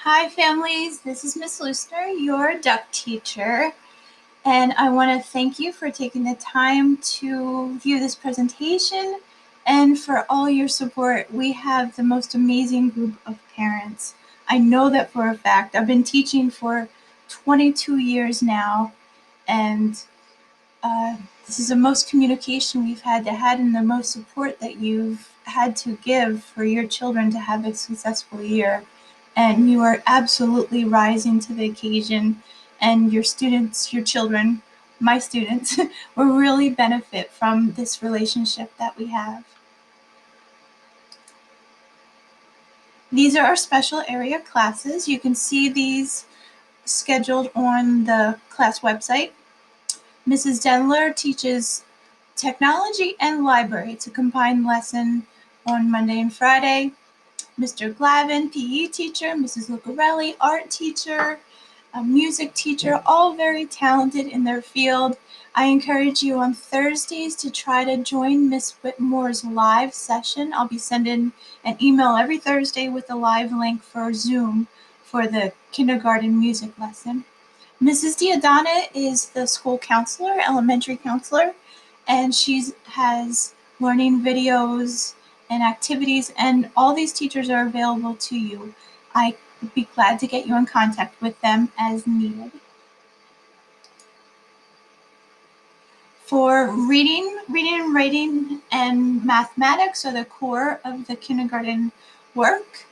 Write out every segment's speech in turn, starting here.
Hi families, this is Miss Lusner, your duck teacher, and I want to thank you for taking the time to view this presentation and for all your support. We have the most amazing group of parents. I know that for a fact. I've been teaching for 22 years now, and this is the most communication we've had and the most support that you've had to give for your children to have a successful year. And you are absolutely rising to the occasion, and your students, your children, my students, will really benefit from this relationship that we have. These are our special area classes. You can see these scheduled on the class website. Mrs. Denler teaches technology and library. It's a combined lesson on Monday and Friday. Mr. Glavin, PE teacher, Mrs. Lucarelli, art teacher, a music teacher, all very talented in their field. I encourage you on Thursdays to try to join Miss Whitmore's live session. I'll be sending an email every Thursday with a live link for Zoom for the kindergarten music lesson. Mrs. Diodana is the school counselor, elementary counselor, and she has learning videos and activities, and all these teachers are available to you. I would be glad to get you in contact with them as needed. For reading and writing and mathematics are the core of the kindergarten work.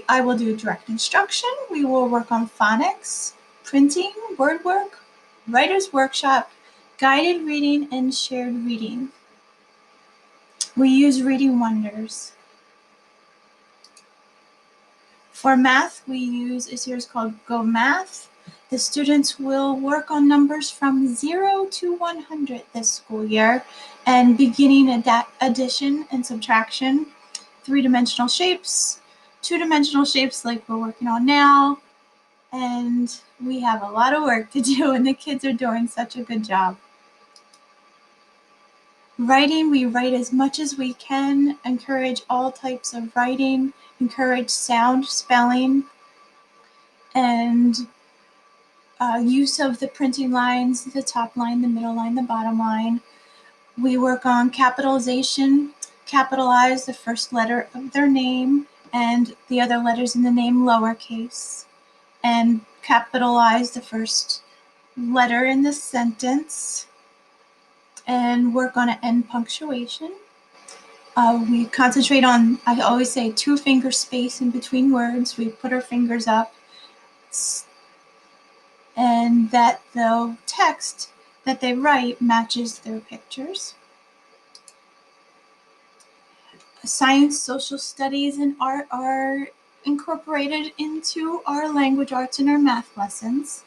I will do direct instruction. We will work on phonics, printing, word work, writer's workshop, guided reading, and shared reading. We use Reading Wonders. For math, we use a series called Go Math. The students will work on numbers from 0 to 100 this school year, and beginning addition and subtraction, three-dimensional shapes, two-dimensional shapes like we're working on now, and we have a lot of work to do, and the kids are doing such a good job. Writing, we write as much as we can, encourage all types of writing, encourage sound spelling, and use of the printing lines, the top line, the middle line, the bottom line. We work on capitalization, capitalize the first letter of their name and the other letters in the name lowercase, and capitalize the first letter in the sentence, and work on an end punctuation. We concentrate on, I always say, 2-finger space in between words. We put our fingers up, and that the text that they write matches their pictures. Science, social studies, and art are incorporated into our language arts and our math lessons.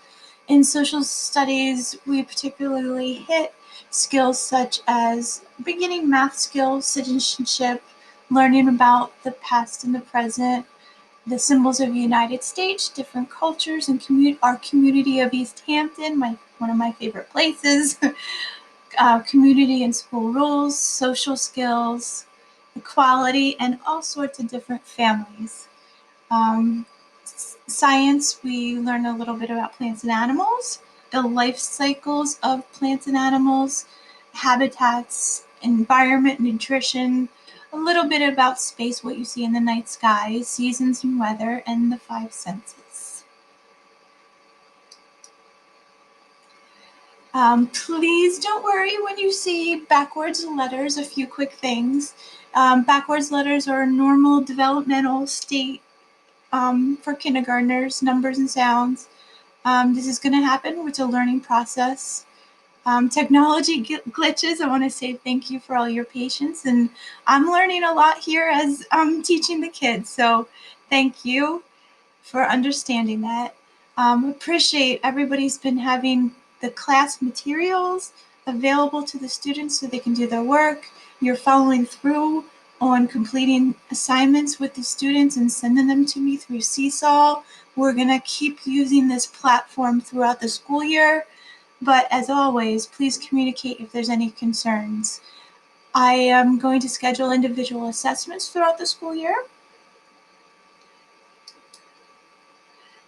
In social studies, we particularly hit skills such as beginning math skills, citizenship, learning about the past and the present, the symbols of the United States, different cultures, and our community of East Hampton, one of my favorite places, community and school rules, social skills, equality, and all sorts of different families. Science, we learn a little bit about plants and animals, the life cycles of plants and animals, habitats, environment, nutrition, a little bit about space, what you see in the night sky, seasons and weather, and the 5 senses. Please don't worry when you see backwards letters, a few quick things. Backwards letters are a normal developmental state for kindergartners, numbers and sounds. This is going to happen. It's a learning process. Technology glitches, I want to say thank you for all your patience, and I'm learning a lot here as I'm teaching the kids, so thank you for understanding that. Appreciate everybody's been having the class materials available to the students so they can do their work. You're following through on completing assignments with the students and sending them to me through Seesaw. We're going to keep using this platform throughout the school year, but as always, please communicate if there's any concerns. I am going to schedule individual assessments throughout the school year.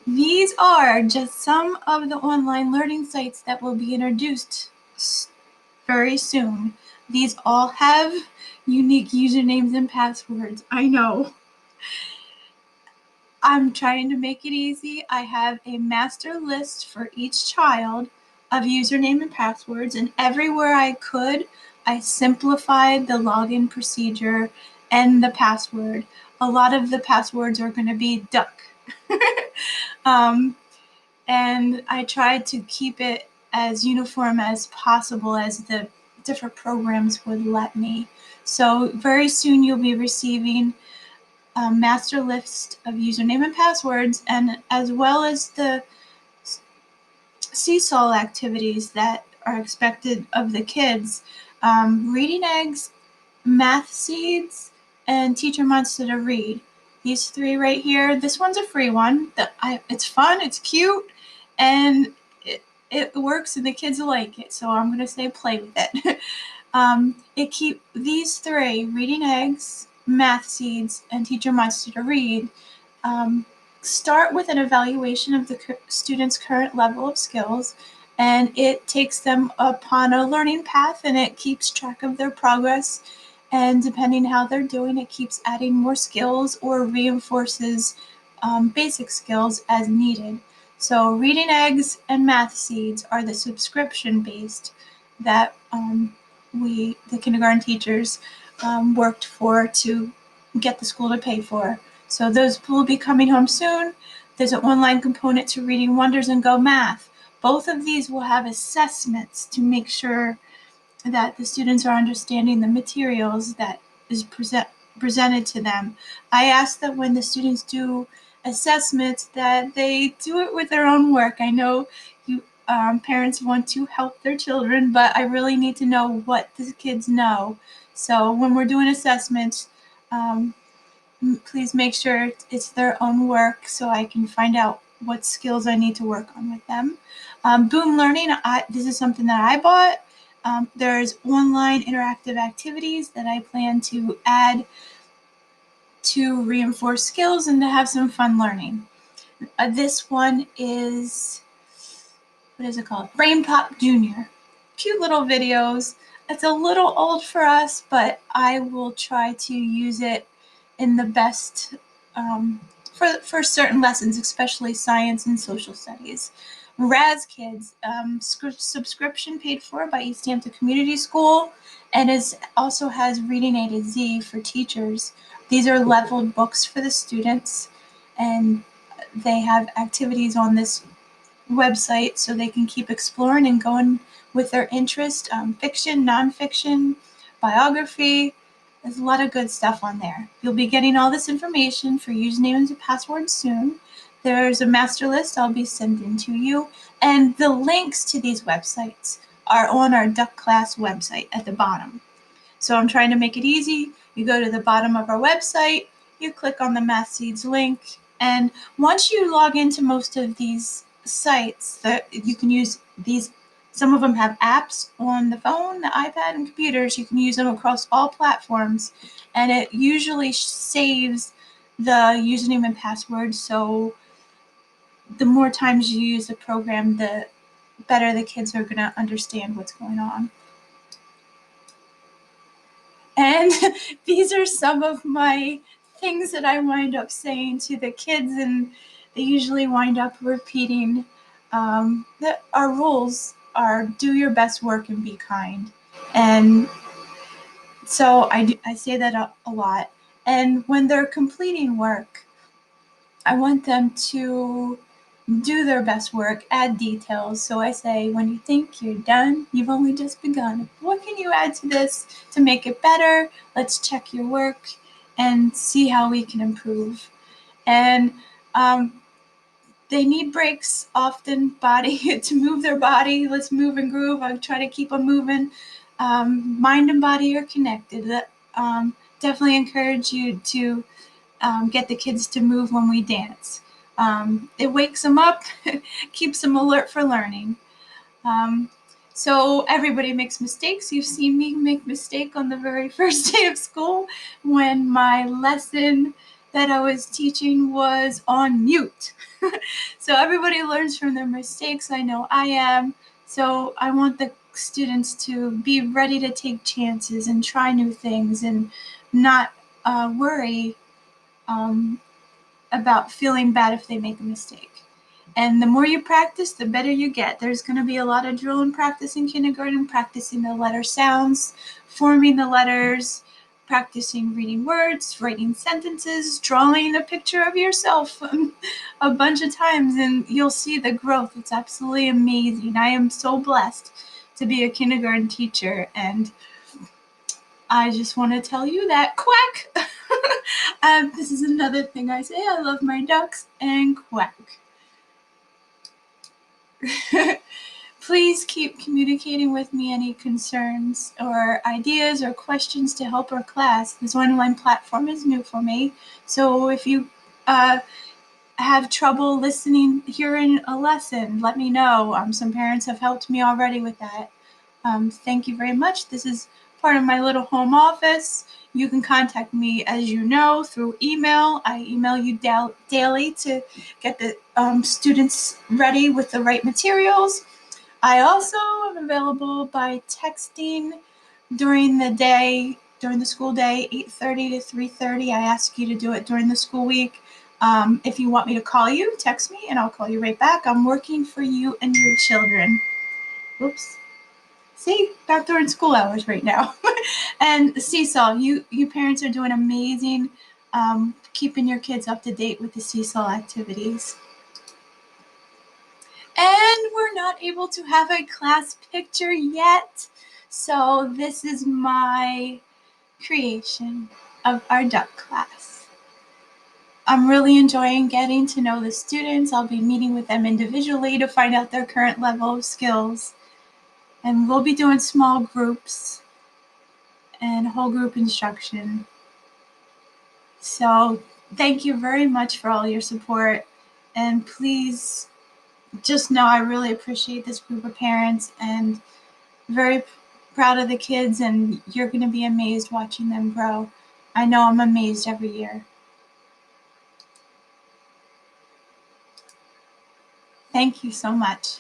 These are just some of the online learning sites that will be introduced very soon. These all have unique usernames and passwords. I know. I'm trying to make it easy. I have a master list for each child of username and passwords, and everywhere I could, I simplified the login procedure and the password. A lot of the passwords are going to be duck. um, and I tried to keep it as uniform as possible as the different programs would let me. So very soon you'll be receiving a master list of username and passwords, and as well as the seesaw activities that are expected of the kids. Reading eggs, math seeds, and teacher wants you to read. These three right here. This one's a free one. It's fun, it's cute, and it works, and the kids like it. So I'm gonna say play with it. These three: reading eggs, math seeds, and teacher wants you to read. Um, Start with an evaluation of the student's current level of skills, and it takes them upon a learning path, and it keeps track of their progress, and depending how they're doing, it keeps adding more skills or reinforces basic skills as needed. So reading eggs and math seeds are the subscription based that the kindergarten teachers worked for to get the school to pay for. So those will be coming home soon. There's an online component to Reading Wonders and Go Math. Both of these will have assessments to make sure that the students are understanding the materials that is presented to them. I ask that when the students do assessments that they do it with their own work. I know parents want to help their children, but I really need to know what the kids know. So when we're doing assessments, um, please make sure it's their own work so I can find out what skills I need to work on with them. Boom Learning, this is something that I bought. There's online interactive activities that I plan to add to reinforce skills and to have some fun learning. This one is, what is it called? Brain Pop Junior. Cute little videos. It's a little old for us, but I will try to use it in the best for certain lessons, especially science and social studies. Raz Kids, subscription paid for by East Hampton Community School, and also has Reading A to Z for teachers. These are leveled books for the students, and they have activities on this website so they can keep exploring and going with their interest. Fiction, nonfiction, biography. There's a lot of good stuff on there. You'll be getting all this information for usernames and passwords soon. There's a master list I'll be sending to you, and the links to these websites are on our Duck Class website at the bottom. So I'm trying to make it easy. You go to the bottom of our website, you click on the Math Seeds link, and once you log into most of these sites, that you can use these. Some of them have apps on the phone, the iPad, and computers. You can use them across all platforms, and it usually saves the username and password. So the more times you use the program, the better the kids are going to understand what's going on. And these are some of my things that I wind up saying to the kids, and they usually wind up repeating that our rules are do your best work and be kind. And so I say that a lot. And when they're completing work, I want them to do their best work, add details. So I say, when you think you're done, you've only just begun. What can you add to this to make it better? Let's check your work and see how we can improve. And they need breaks often, body to move their body. Let's move and groove. I try to keep them moving. Mind and body are connected. Definitely encourage you to get the kids to move when we dance. It wakes them up, keeps them alert for learning. So everybody makes mistakes. You've seen me make mistake on the very first day of school when my lesson that I was teaching was on mute. So everybody learns from their mistakes. I know I am. So I want the students to be ready to take chances and try new things and not worry about feeling bad if they make a mistake. And the more you practice, the better you get. There's going to be a lot of drill and practice in kindergarten, practicing the letter sounds, forming the letters, practicing reading words, writing sentences, drawing a picture of yourself a bunch of times, and you'll see the growth. It's absolutely amazing. I am so blessed to be a kindergarten teacher, and I just want to tell you that quack. This is another thing I say. I love my ducks and quack. Please keep communicating with me any concerns or ideas or questions to help our class. This online platform is new for me. So if you have trouble listening, hearing a lesson, let me know. Some parents have helped me already with that. Thank you very much. This is part of my little home office. You can contact me, as you know, through email. I email you daily to get the students ready with the right materials. I also am available by texting during the day, during the school day, 8:30 to 3:30. I ask you to do it during the school week. If you want me to call you, text me and I'll call you right back. I'm working for you and your children. Oops. See, back during school hours right now. And Seesaw, you parents are doing amazing, keeping your kids up to date with the Seesaw activities. And we're not able to have a class picture yet. So this is my creation of our duck class. I'm really enjoying getting to know the students. I'll be meeting with them individually to find out their current level of skills. And we'll be doing small groups and whole group instruction. So thank you very much for all your support. And please just know I really appreciate this group of parents and very proud of the kids, and you're going to be amazed watching them grow. I know I'm amazed every year. Thank you so much.